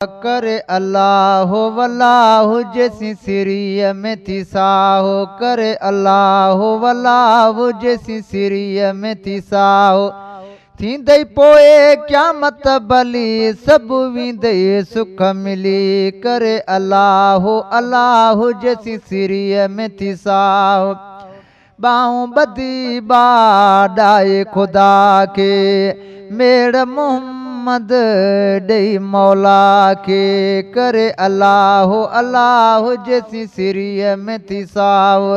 करे अल्लाह वल्लाह जैसी सिरिय में थी साहो करे अल्लाह वल्लाह जैसी सिरिय में थी साहो थींदई पोए क़यामत भली सब वींदई सुख मिली करे अल्लाह अल्लाह जैसी सिरिय में थी साहो बाहों बदी बाडाए खुदा के मेड़ मोहम्मद डई मौला के करे अल्लाह अल्लाह जैसी सिरिय में थी साहो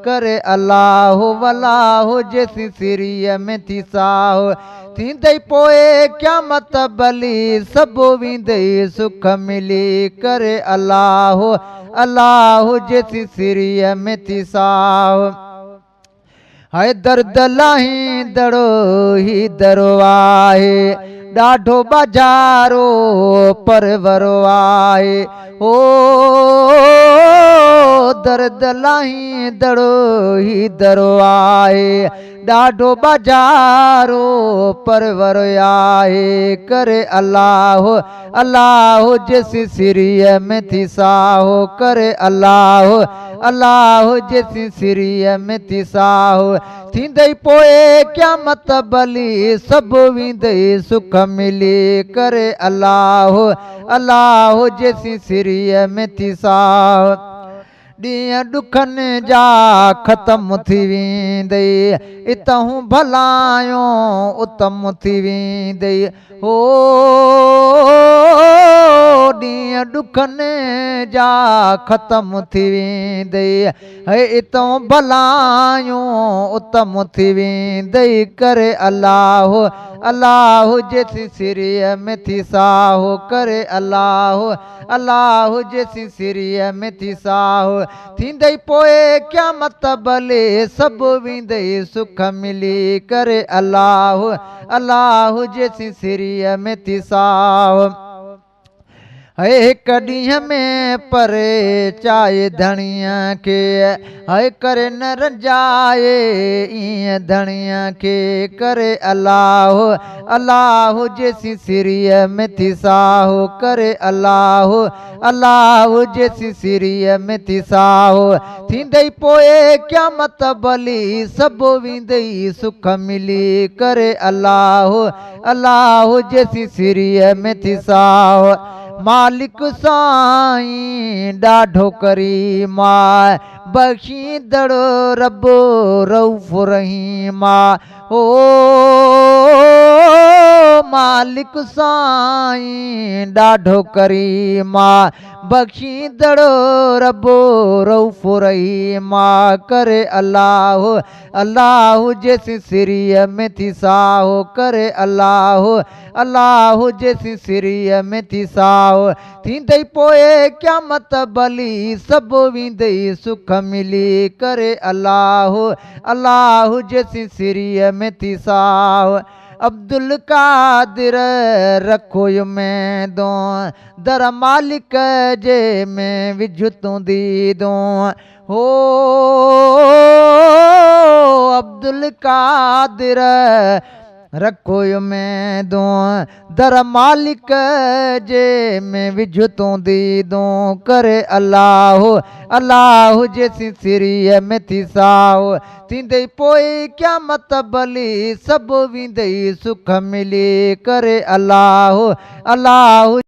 करे अल्लाह वल्लाह जैसी सिरिय में थी साहो थींदई पोए क़यामत भली सब वींदई सुख मिली करे अल्लाह अल्लाह जैसी सिरिय में थी साहो हाय दर्द लाही दड़ो ही दरवाए ॾाढो बाजारो परवरो आहे ओ दर्द लाही दड़ो ही दरवाए ॾाढो बाजारो परवरो आहे करे अल्लाह अल्लाह जैसी सिरिय में थी साहो करे अल्लाह अल्लाह जैसी सिरिय में थी साहो थींदई पोए क़यामत भली सब वींदई सुख मिली करे अल्लाह अल्लाह जैसी सिरिय में थी साहो ॾींहं ॾुखनि जा ख़तम थी वेंदई इतहूं भलायूं उत्तम थी वेंदई हो ॾींहं ॾुखनि जा ख़तम थी वेंदई हे इतहूं भलायूं उत्तम थी वेंदई करे अल्लाह अल्लाह जैसी सिरिय में थी साहो करे अल्लाह अल्लाह जैसी सिरिय में थी साहो थींदई पोए क़यामत भली सब वींदई सुख मिली करे अल्लाह अल्लाह जैसी सिरिय में थी साहो है हिक ॾींहं में परे चाहे धणीअ के है करे न रंजाए ईअं धणीअ के करे अल्लाह अल्लाह जैसी सिरिय में थी साहो करे अल्लाह अल्लाह जैसी सिरिय में थी साहो थींदई पोए क़यामत भली सब वींदई सुख मिली करे अल्लाह अल्लाह जैसी सिरिय में थी साहो मालिक साईं ॾाढो करीमा बख़्शींदड़ो रब रऊफ़ रहीमा ओ मालिक साईं ॾाढो करीमा बख़्शींदड़ो रब रऊफ़ रहीमा करे अल्लाह अल्लाह जैसी सिरिय में थी साहो करे अल्लाह अल्लाह जैसी सिरिय में थी साहो थींदई पोए क़यामत भली सब वींदई सुख मिली करे अल्लाह अल्लाह जैसी सिरिय में थी साहो अब्दुल कादिर रखो में दो दर मालिक जे में विझ तूं दीदो हो अब्दुल कादिर रखो में दो दर मालिक जे में विझ तूं दीदो करे अल्लाह अल्लाह जैसी सिरिय में थी साहो थींदई पोए क़यामत भली सब वींदई सुख मिली करे अल्लाह अल्लाह